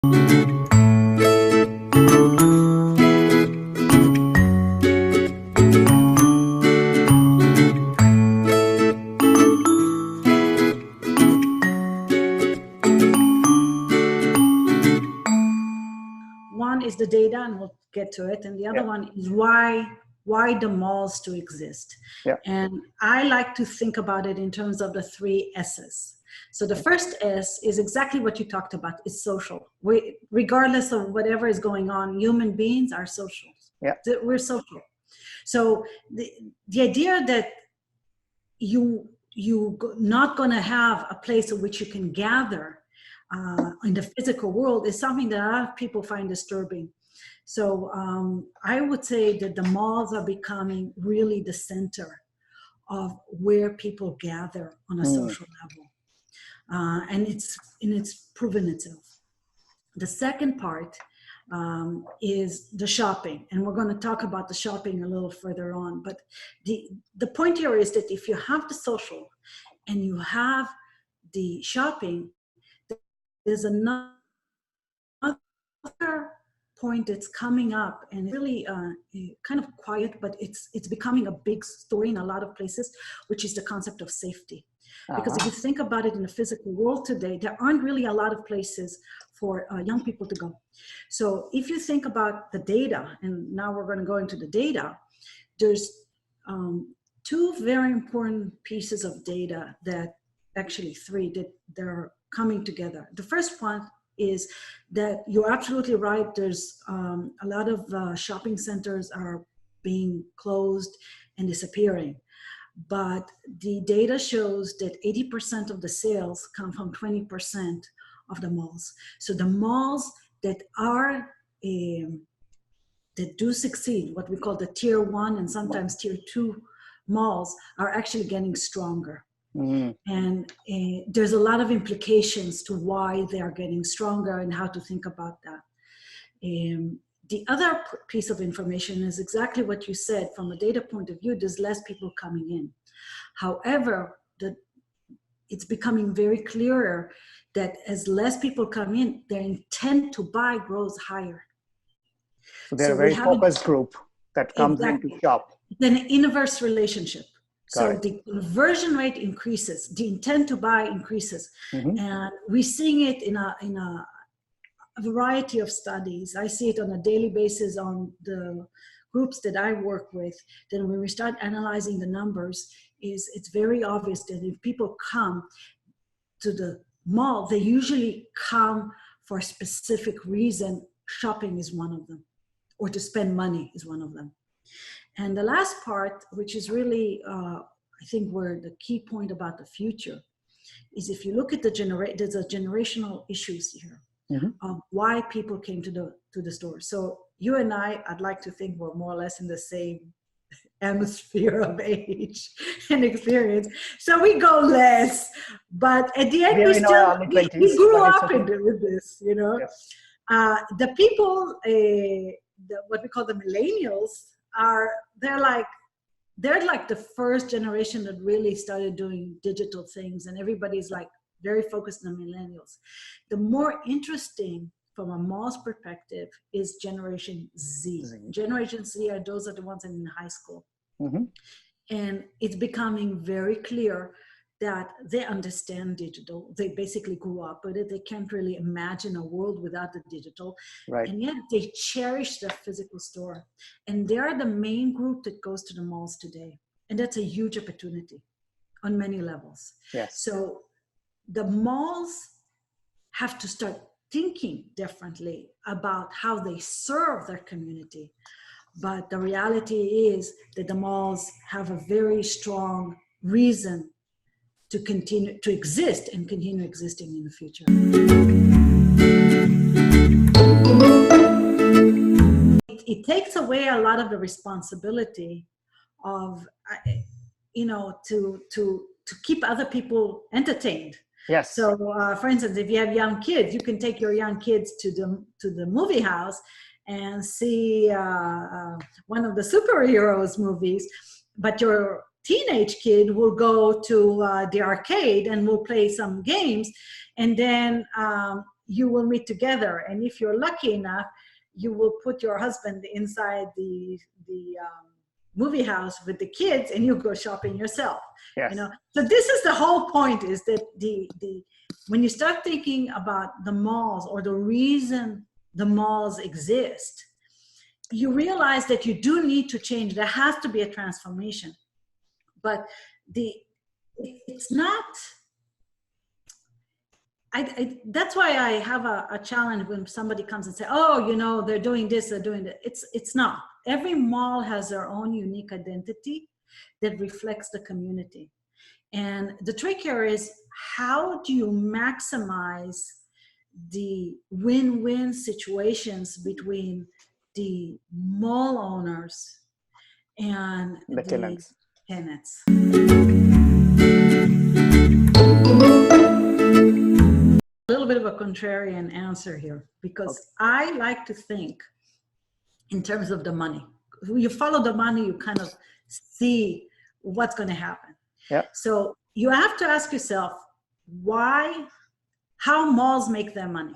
One is the data, and we'll get to it, and the other one is why the malls to exist. And I like to think about it in terms of the 3 S's. So the first S is exactly what you talked about. It's social. Regardless of whatever is going on, human beings are social. We're social. So the idea that you're not going to have a place in which you can gather in the physical world is something that a lot of people find disturbing. So I would say that the malls are becoming really the center of where people gather on a social level. And it's proven itself. The second part is the shopping. And we're going to talk about the shopping a little further on. But the point here is that if you have the social and you have the shopping, there's another point that's coming up, and really kind of quiet, but it's becoming a big story in a lot of places, which is the concept of safety. Because if you think about it in the physical world today, there aren't really a lot of places for young people to go. So if you think about the data, and now we're going to go into the data, there's 2 very important pieces of data that, actually 3, that they're coming together. The first one is that you're absolutely right. There's a lot of shopping centers are being closed and disappearing. But the data shows that 80% of the sales come from 20% of the malls. So the malls that are, that do succeed, what we call the tier 1 and sometimes tier 2 malls, are actually getting stronger. And there's a lot of implications to why they are getting stronger and how to think about that. The other piece of information is exactly what you said. From a data point of view, there's less people coming in. However, it's becoming very clearer that as less people come in, their intent to buy grows higher. So they're a very focused group that comes in to shop. Then an inverse relationship. So the conversion rate increases, the intent to buy increases. And we're seeing it in a variety of studies. I see it on a daily basis on the groups that I work with. Then when we start analyzing the numbers, it's very obvious that if people come to the mall, they usually come for a specific reason. Shopping is one of them, or to spend money is one of them. And the last part, which is really, I think, where the key point about the future is, if you look at there's a generational issues here of why people came to the store. So you and I'd like to think we're more or less in the same atmosphere of age and experience. So we go less, but at the end, we grew up with this, you know. The people, what we call the millennials, they're like the first generation that really started doing digital things, and everybody's like very focused on millennials. The more interesting from a mall's perspective is Generation Z. Generation Z those are the ones in high school. And it's becoming very clear that they understand digital. They basically grew up with it. They can't really imagine a world without the digital. And yet they cherish their physical store. And they are the main group that goes to the malls today. And that's a huge opportunity on many levels. So the malls have to start thinking differently about how they serve their community. But the reality is that the malls have a very strong reason to continue to exist and continue existing in the future. It takes away a lot of the responsibility of, to keep other people entertained. So, for instance, if you have young kids, you can take your young kids to the movie house and see one of the superheroes movies, but your teenage kid will go to the arcade and will play some games, and then you will meet together. And if you're lucky enough, you will put your husband inside the movie house with the kids, and you go shopping yourself. Yes. You know, so this is the whole point, is that the when you start thinking about the malls, or the reason the malls exist, you realize that you do need to change. There has to be a transformation, but it's not. That's why I have a challenge when somebody comes and say, oh, you know, they're doing this, they're doing that. It's not. Every mall has their own unique identity that reflects the community. And the trick here is, how do you maximize the win-win situations between the mall owners and the tenants. A little bit of a contrarian answer here, because I like to think in terms of the money. You follow the money, you kind of see what's going to happen. Yeah. So you have to ask yourself, how malls make their money.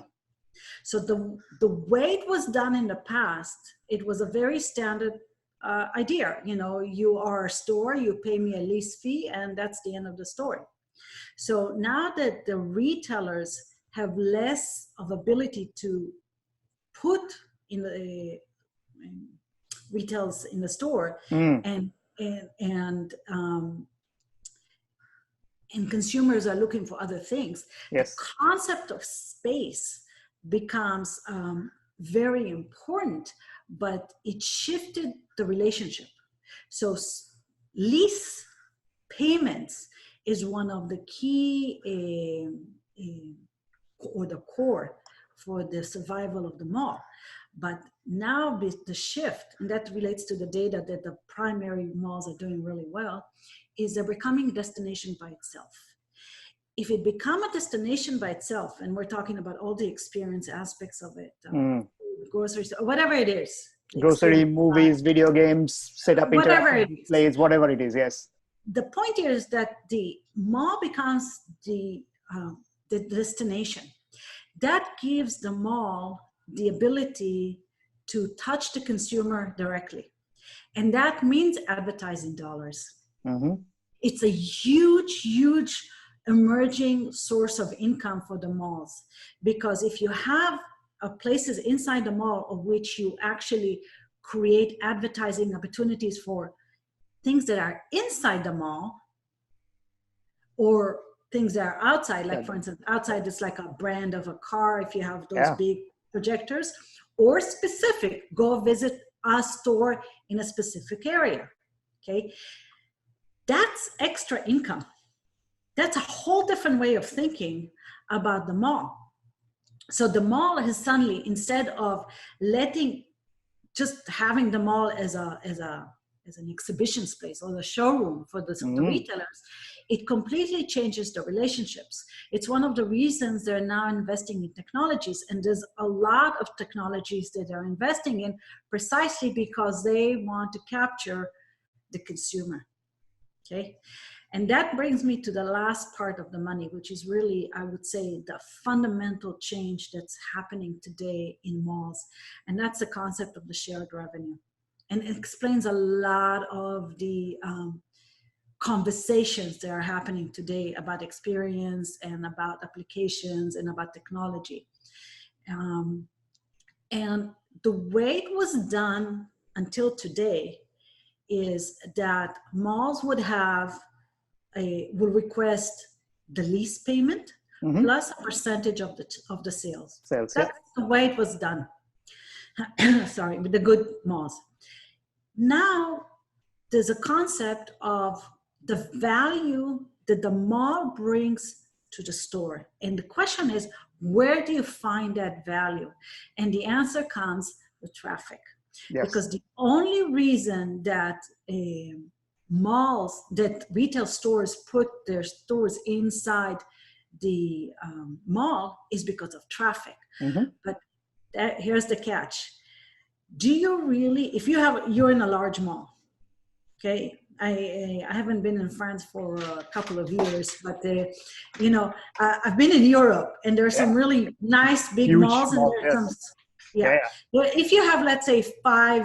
So the way it was done in the past, it was a very standard idea. You know, you are a store, you pay me a lease fee, and that's the end of the story. So now that the retailers have less of ability to put in the retails in the store, and consumers are looking for other things, yes, the concept of space becomes very important, but it shifted the relationship. So lease payments is one of the key or the core for the survival of the mall. But now the shift, and that relates to the data that the primary malls are doing really well, is they're becoming a destination by itself. If it become a destination by itself, and we're talking about all the experience aspects of it, groceries, whatever it is. Grocery, movies, video games, set up interactive displays, whatever it is, yes. The point here is that the mall becomes the destination. That gives the mall the ability to touch the consumer directly. And that means advertising dollars. Mm-hmm. It's a huge, huge emerging source of income for the malls. Because if you have places inside the mall of which you actually create advertising opportunities for things that are inside the mall, or things that are outside, like for instance, outside it's like a brand of a car, if you have those big projectors, or specific, go visit a store in a specific area, okay? That's extra income. That's a whole different way of thinking about the mall. So the mall has suddenly, instead of just having the mall as an exhibition space or the showroom for the retailers, it completely changes the relationships. It's one of the reasons they're now investing in technologies, and there's a lot of technologies that they're investing in precisely because they want to capture the consumer, okay? And that brings me to the last part of the money, which is really, I would say, the fundamental change that's happening today in malls. And that's the concept of the shared revenue. And it explains a lot of the conversations that are happening today about experience and about applications and about technology. And the way it was done until today is that malls would request the lease payment plus a percentage of the sales. That's the way it was done. Sorry, with the good malls. Now there's a concept of the value that the mall brings to the store. And the question is, where do you find that value? And the answer comes with traffic. Yes. Because the only reason that retail stores put their stores inside the mall is because of traffic. But here's the catch. Do you really, if you're in a large mall, okay, I haven't been in France for a couple of years, but you know, I've been in Europe, and there are some really nice big Huge malls, and mall, there's some, yeah. Well, if you have, let's say, I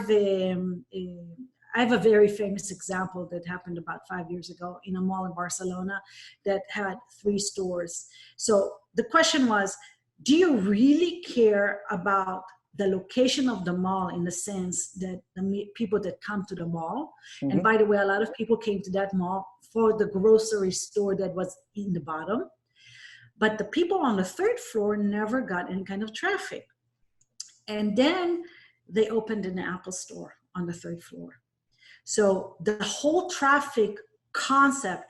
have a very famous example that happened about 5 years ago in a mall in Barcelona that had 3 stores. So the question was, do you really care about the location of the mall in the sense that the people that come to the mall, and by the way, a lot of people came to that mall for the grocery store that was in the bottom, but the people on the 3rd floor never got any kind of traffic. And then they opened an Apple store on the 3rd floor. So the whole traffic concept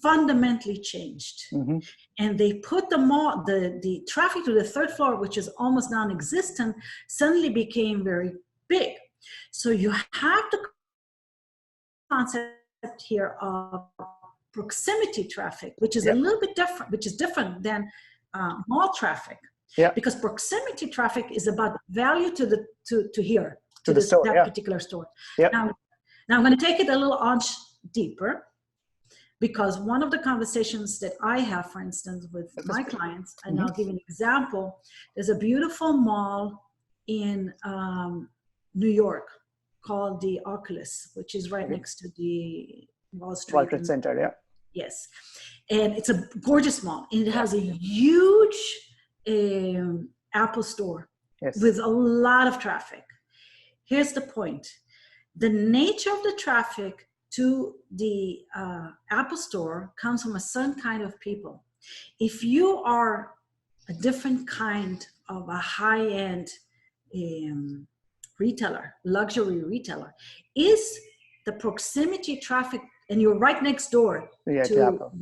fundamentally changed. And they put the traffic to the 3rd floor, which is almost non-existent, suddenly became very big. So you have the concept here of proximity traffic, which is a little bit different, which is different than mall traffic. Because proximity traffic is about value to the store, that particular store. Now I'm going to take it a little inch deeper, because one of the conversations that I have, for instance, with my clients, and I'll give an example. There's a beautiful mall in New York called the Oculus, which is right next to the Wall Street. World Trade Center, Yes. And it's a gorgeous mall. And it has a huge Apple store with a lot of traffic. Here's the point. The nature of the traffic to the Apple store comes from a certain kind of people. If you are a different kind of a high-end retailer, luxury retailer, is the proximity traffic, and you're right next door to Apple.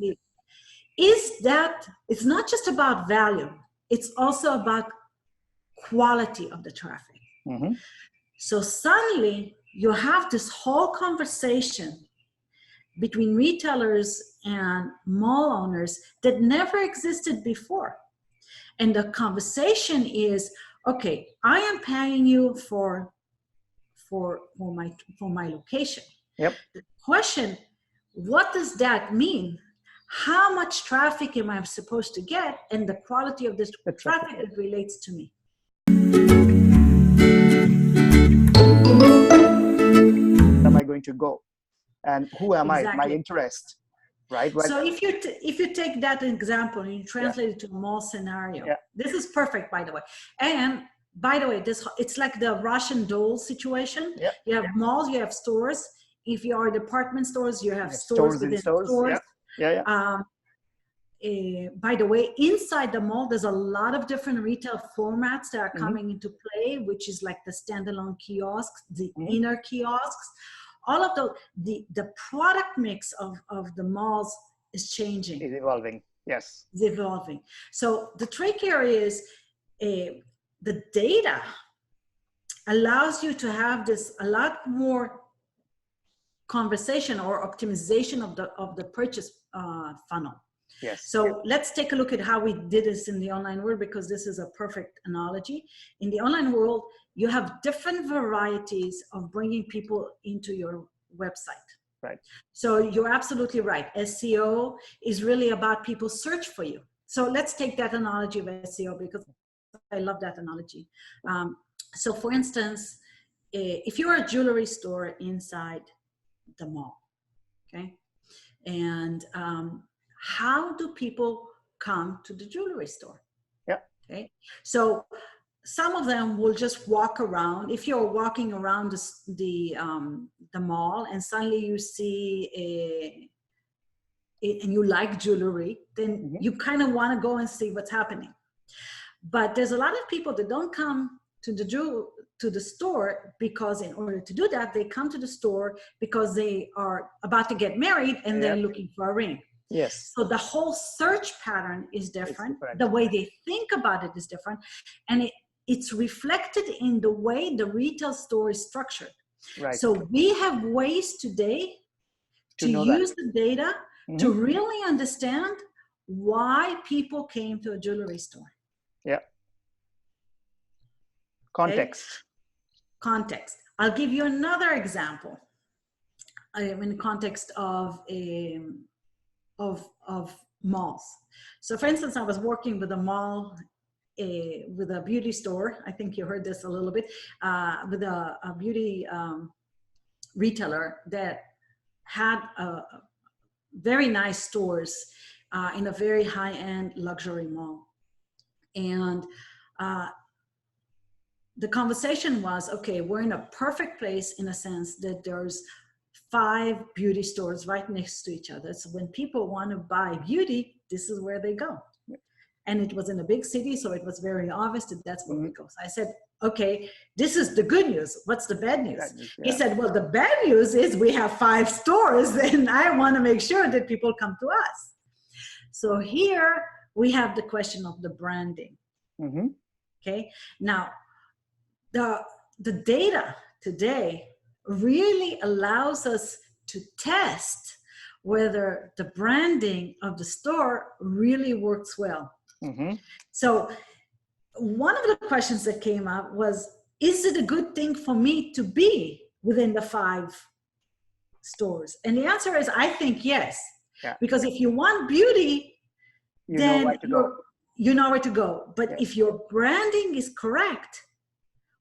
It's not just about value, it's also about quality of the traffic. So suddenly you have this whole conversation between retailers and mall owners that never existed before. And the conversation is, okay, I am paying you for my location. The question, what does that mean? How much traffic am I supposed to get, and the quality of this traffic that relates to me? Am I going to go, and who am I? My interest, right? So if you take that example and you translate it to a mall scenario, this is perfect, by the way. And by the way, it's like the Russian doll situation. You have malls, you have stores. If you are department stores, you have stores within stores. By the way, inside the mall, there's a lot of different retail formats that are coming into play, which is like the standalone kiosks, the inner kiosks. All of the product mix of the malls is changing. Is evolving, It's evolving. So the trick here is the data allows you to have this a lot more conversation or optimization of the purchase funnel. So let's take a look at how we did this in the online world, because this is a perfect analogy. In the online world, you have different varieties of bringing people into your website. So you're absolutely right. SEO is really about people search for you. So let's take that analogy of SEO, because I love that analogy. So for instance, if you're a jewelry store inside the mall, and how do people come to the jewelry store? So some of them will just walk around. If you're walking around the mall and suddenly you see and you like jewelry, then you kind of want to go and see what's happening. But there's a lot of people that don't come to the store, because in order to do that, they come to the store because they are about to get married and they're looking for a ring. So the whole search pattern is different. The way they think about it is different. And it's reflected in the way the retail store is structured. So we have ways today to use the data to really understand why people came to a jewelry store. Context. I'll give you another example. in the context of malls. So for instance, I was working with a mall, with a beauty store. I think you heard this a little bit, with a beauty retailer that had very nice stores in a very high-end luxury mall. And the conversation was, okay, we're in a perfect place in a sense that there's 5 beauty stores right next to each other. So when people want to buy beauty, this is where they go. And it was in a big city, so it was very obvious that that's where we go. So I said, okay, this is the good news. What's the bad news? He said, well, the bad news is we have 5 stores, and I want to make sure that people come to us. So here we have the question of the branding. Okay, now the data today really allows us to test whether the branding of the store really works well. So one of the questions that came up was, is it a good thing for me to be within the 5 stores? And the answer is, I think yes. Because if you want beauty, then you know where to go. But if your branding is correct,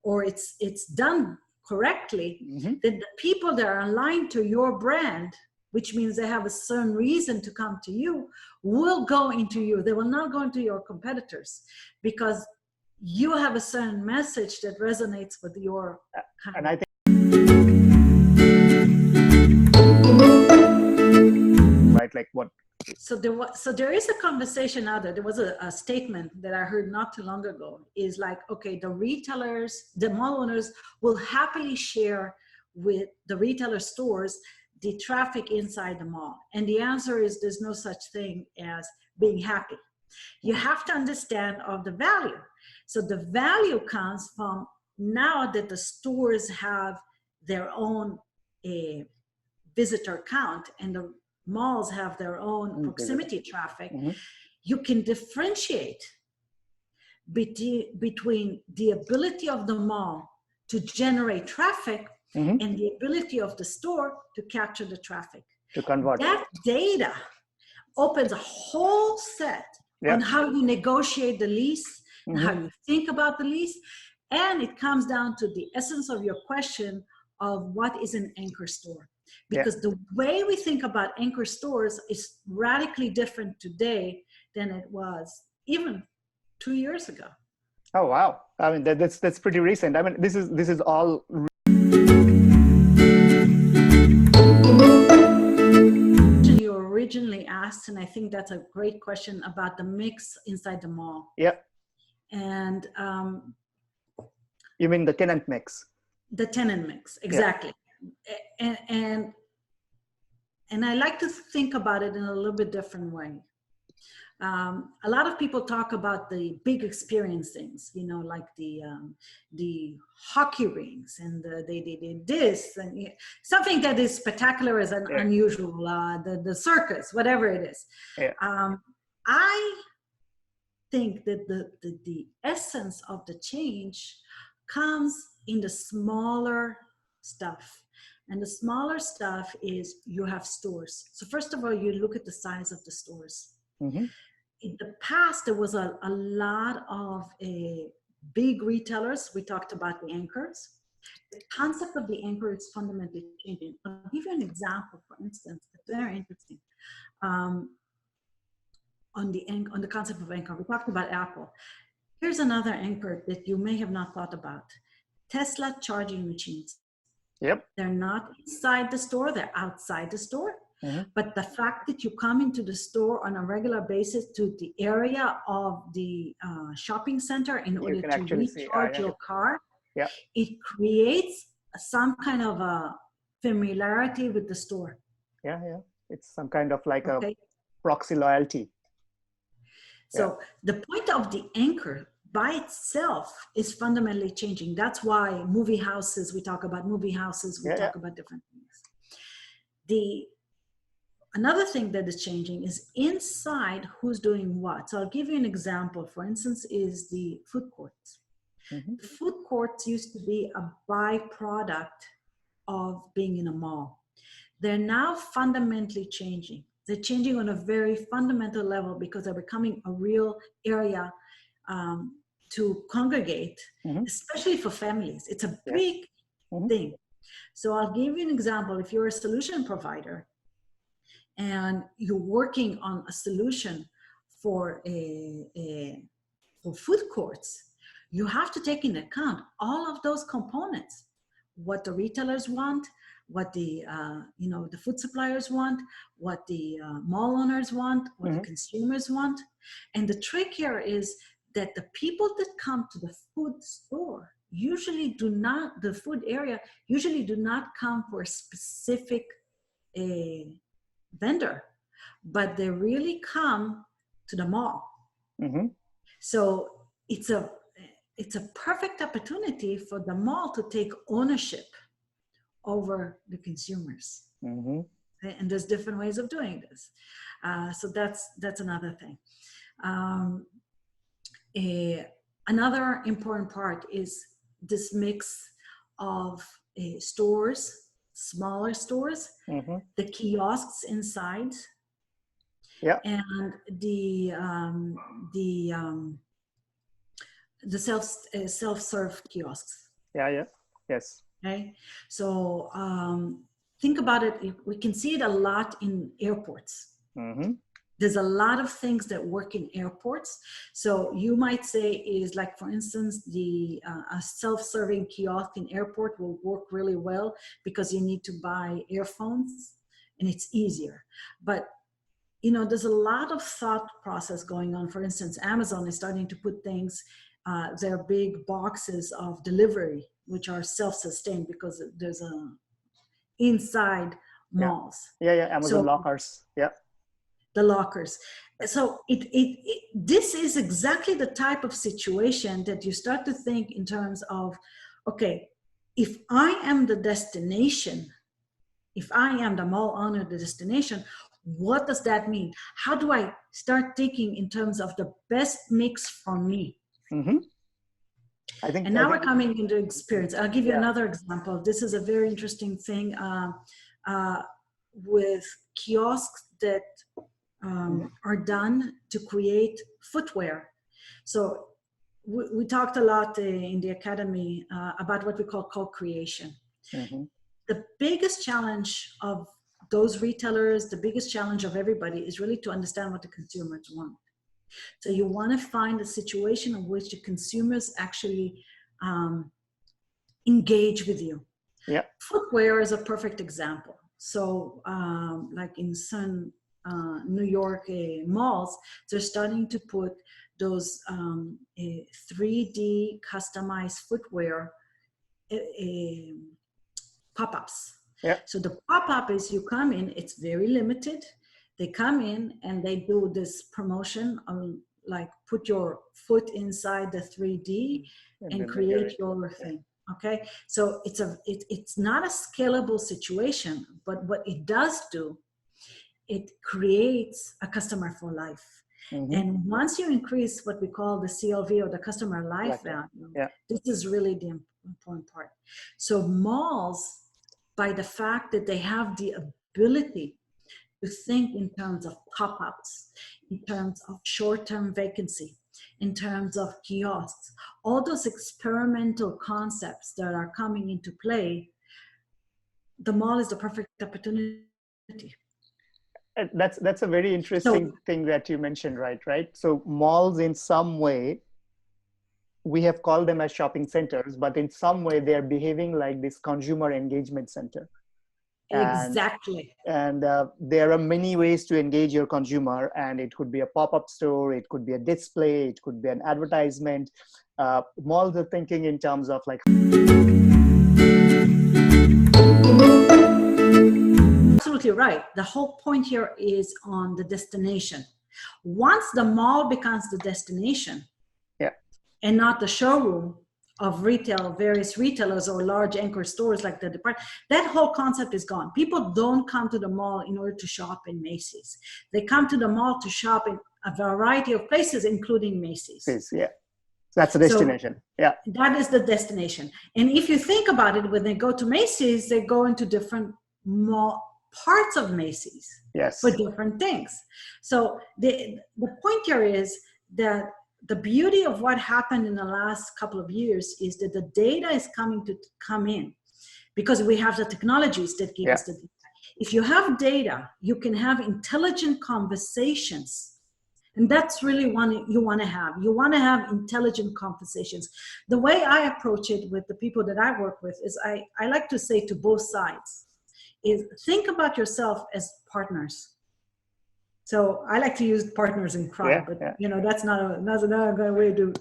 or it's done correctly, then the people that are aligned to your brand, which means they have a certain reason to come to you, will go into you. They will not go into your competitors, because you have a certain message that resonates with your kind. And I think right, like what? So there is a conversation out there. There was a statement that I heard not too long ago, is like, okay, the retailers, the mall owners will happily share with the retailer stores the traffic inside the mall. And the answer is, there's no such thing as being happy. You have to understand of the value. So the value comes from, now that the stores have their own visitor count and the malls have their own proximity traffic, you can differentiate between the ability of the mall to generate traffic and the ability of the store to capture the traffic. To convert. That data opens a whole set on how you negotiate the lease, and how you think about the lease. And it comes down to the essence of your question of what is an anchor store. Because the way we think about anchor stores is radically different today than it was even 2 years ago. Oh, wow. I mean, that's pretty recent. I mean, this is all. You originally asked, and I think that's a great question, about the mix inside the mall. And you mean the tenant mix? The tenant mix, exactly. And I like to think about it in a little bit different way. A lot of people talk about the big experience things, you know, like the hockey rinks, and they did this, and something that is spectacular as an unusual, the circus, whatever it is. I think that the essence of the change comes in the smaller stuff. And the smaller stuff is, you have stores. So first of all, you look at the size of the stores. In the past, there was a lot of big retailers. We talked about the anchors. The concept of the anchor is fundamentally changing. I'll give you an example, for instance, that's very interesting. On the concept of anchor, we talked about Apple. Here's another anchor that you may have not thought about. Tesla charging machines. They're not inside the store, they're outside the store. But the fact that you come into the store on a regular basis to the area of the shopping center in order to recharge your car, it creates some kind of a familiarity with the store. It's some kind of like a proxy loyalty. So the point of the anchor by itself is fundamentally changing. That's why movie houses, we talk about movie houses, we talk about different things. Another thing that is changing is inside who's doing what. So I'll give you an example, for instance, is the food courts. Food courts used to be a byproduct of being in a mall. they're now fundamentally changing. They're changing on a very fundamental level because they're becoming a real area to congregate, especially for families. It's a big thing. So I'll give you an example. If you're a solution provider and you're working on a solution for for food courts, you have to take into account all of those components, what the retailers want, what the the food suppliers want, what the mall owners want, what the consumers want. And the trick here is that the people that come to the food store usually do not, the food area usually do not come for a specific vendor, but they really come to the mall. So it's a perfect opportunity for the mall to take ownership over the consumers. And there's different ways of doing this. So that's another thing. Another important part is this mix of stores, smaller stores, the kiosks inside, and the self-serve kiosks. Yes. Okay, so think about it. We can see it a lot in airports. There's a lot of things that work in airports. So you might say is like, for instance, the a self-serving kiosk in airport will work really well because you need to buy earphones and it's easier. But there's a lot of thought process going on. For instance, Amazon is starting to put things, their big boxes of delivery, which are self-sustained because there's a inside malls. Amazon lockers. The lockers. So this is exactly the type of situation that you start to think in terms of, okay, if I am the destination, if I am the mall owner, the destination, what does that mean? How do I start thinking in terms of the best mix for me? And now we're coming into experience. I'll give you another example. This is a very interesting thing with kiosks that are done to create footwear. So we talked a lot in the academy about what we call co-creation. The biggest challenge of those retailers, the biggest challenge of everybody is really to understand what the consumers want. So you want to find a situation in which the consumers actually engage with you. Footwear is a perfect example. So like in some New York malls, they're starting to put those 3D customized footwear pop-ups. So the pop-up is you come in, it's very limited. They come in and they do this promotion on like put your foot inside the 3D and create your thing. Okay, so it's not a scalable situation, but what it does do, it creates a customer for life. And once you increase what we call the CLV or the customer life value, this is really the important part. So malls, by the fact that they have the ability to think in terms of pop-ups, in terms of short-term vacancy, in terms of kiosks, all those experimental concepts that are coming into play, the mall is the perfect opportunity. That's a very interesting thing that you mentioned, right? So malls in some way, we have called them as shopping centers, but in some way they're behaving like this consumer engagement center. Exactly. And there are many ways to engage your consumer, and it could be a pop-up store, it could be a display, it could be an advertisement. Malls are thinking in terms of like... Absolutely right. The whole point here is on the destination. Once the mall becomes the destination, and not the showroom of retail, various retailers or large anchor stores like the department, that whole concept is gone. People don't come to the mall in order to shop in Macy's. They come to the mall to shop in a variety of places, including Macy's. That's the destination. That is the destination. And if you think about it, when they go to Macy's, they go into different mall parts of Macy's for different things. So the point here is that the beauty of what happened in the last couple of years is that the data is come in because we have the technologies that give us the data. If you have data, you can have intelligent conversations. And that's really what you want to have. You want to have intelligent conversations. The way I approach it with the people that I work with is I like to say to both sides is think about yourself as partners. So I like to use partners in crime, but you know, that's not a good way to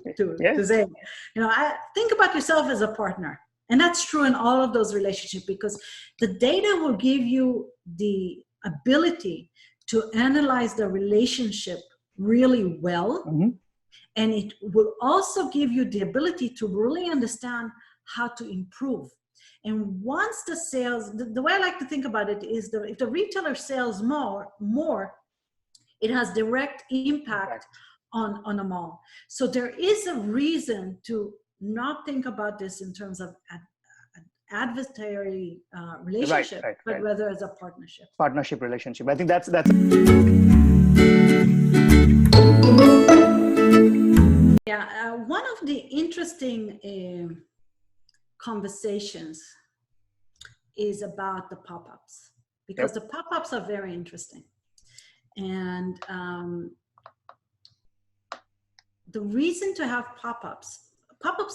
say it. You know, think about yourself as a partner. And that's true in all of those relationships because the data will give you the ability to analyze the relationship really well. And it will also give you the ability to really understand how to improve. And once the sales, the way I like to think about it is that if the retailer sells more, it has direct impact on the mall. So there is a reason to not think about this in terms of adversary relationship, but rather as a partnership. Partnership relationship. I think that's one of the interesting conversations is about the pop-ups because the pop-ups are very interesting. And the reason to have pop-ups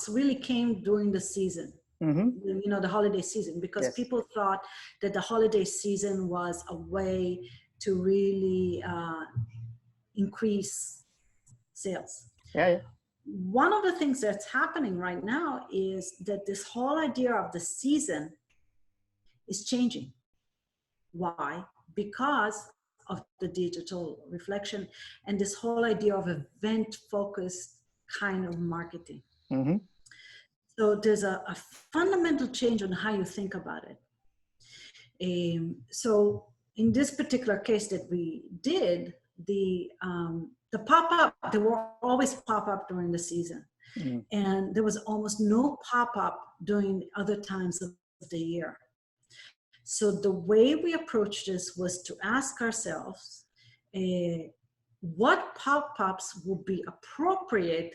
really came during the season, you know, the holiday season, because people thought that the holiday season was a way to really increase sales. One of the things that's happening right now is that this whole idea of the season is changing. Why? Because of the digital reflection and this whole idea of event-focused kind of marketing. So there's a fundamental change on how you think about it. So in this particular case that we did, the pop-up, there were always pop-up during the season. And there was almost no pop-up during other times of the year. So the way we approached this was to ask ourselves what pop-ups would be appropriate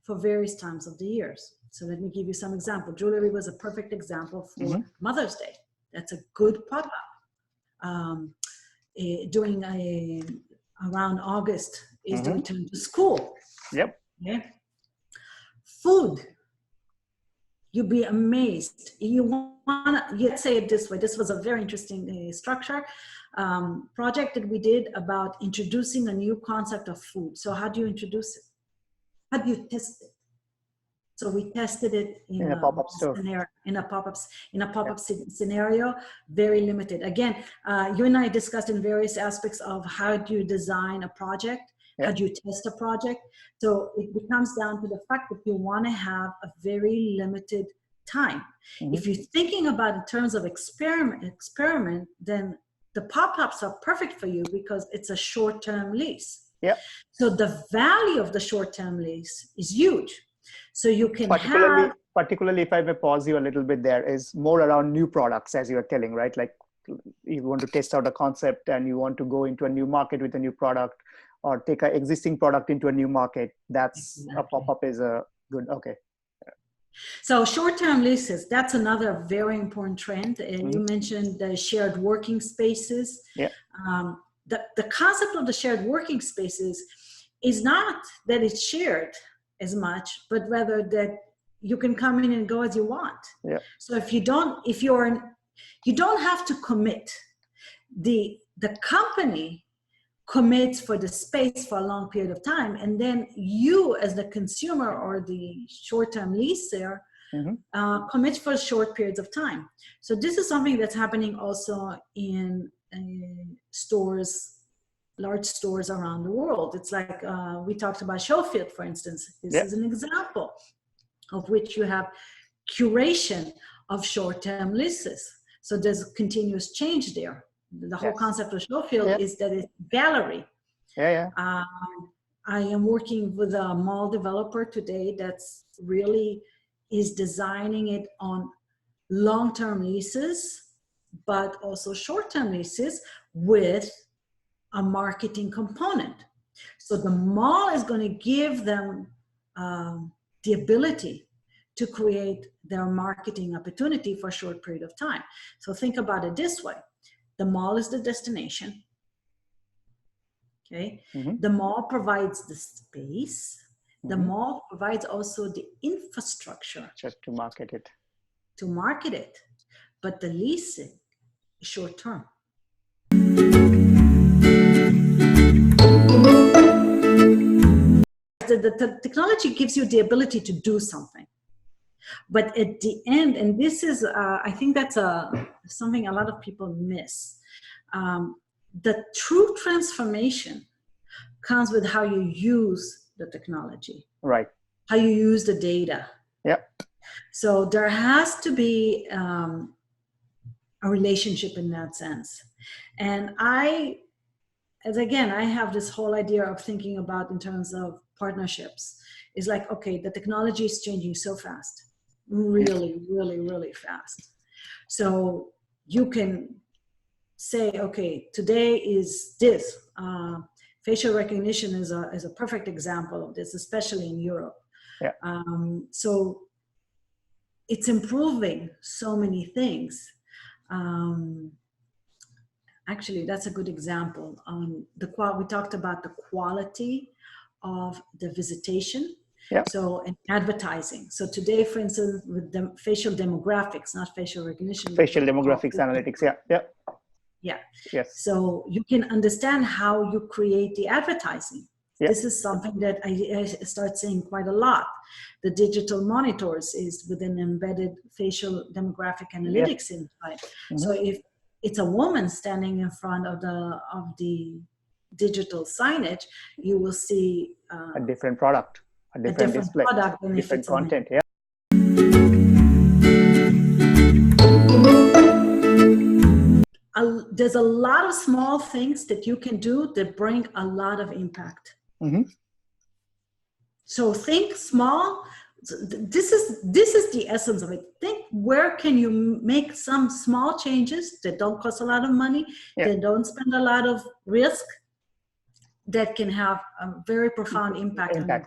for various times of the years. So let me give you some example. Jewelry was a perfect example for Mother's Day. That's a good pop-up. During around August is the return to school. Food. You'd be amazed. Let's say it this way. This was a very interesting structure project that we did about introducing a new concept of food. So how do you introduce it? How do you test it? So we tested it in a pop-up scenario, in a pop-up scenario, very limited. Again, you and I discussed in various aspects of how do you design a project, how do you test a project. So it comes down to the fact that you want to have a very limited time. If you're thinking about in terms of experiment, then the pop-ups are perfect for you because it's a short-term lease. So the value of the short-term lease is huge. So you can particularly if I may pause you a little bit, there is more around new products, as you are telling, right? Like you want to test out a concept and you want to go into a new market with a new product or take an existing product into a new market. That's a pop-up is a good, So short-term leases, that's another very important trend. And you mentioned the shared working spaces. The concept of the shared working spaces is not that it's shared as much, but rather that you can come in and go as you want. So if you don't have to commit. The company commits for the space for a long period of time, and then you as the consumer or the short-term leaser commit for short periods of time. So this is something that's happening also in stores, large stores around the world. It's like we talked about Schofield, for instance. This is an example of which you have curation of short-term leases. So there's continuous change there. The whole concept of Schofield is that it's gallery. I am working with a mall developer today that's really is designing it on long-term leases but also short-term leases with a marketing component. So the mall is going to give them the ability to create their marketing opportunity for a short period of time. So think about it this way. The mall is the destination. Okay. The mall provides the space. The mall provides also the infrastructure. Just to market it. To market it. But the leasing is short term. The technology gives you the ability to do something. But at the end, and this is, I think that's something a lot of people miss. The true transformation comes with how you use the technology. Right. How you use the data. Yep. So there has to be a relationship in that sense. And I have this whole idea of thinking about in terms of partnerships. It's like, okay, the technology is changing so fast. Really, really, really fast. So you can say, okay, today is this. Facial recognition is a perfect example of this, especially in Europe. Yeah. So it's improving so many things. Actually, that's a good example. We talked about the quality of the visitation. Yeah. So, and advertising. So today, for instance, with the facial demographics, not facial recognition. Facial demographics analytics, yeah. Yeah. Yeah. Yes. So you can understand how you create the advertising. Yeah. This is something that I start seeing quite a lot. The digital monitors is with an embedded facial demographic analytics inside. So if it's a woman standing in front of the digital signage, you will see a different product, a different display, product different content. Yeah. There's a lot of small things that you can do that bring a lot of impact. So think small. This is the essence of it. Think, where can you make some small changes that don't cost a lot of money, that don't spend a lot of risk, that can have a very profound impact on your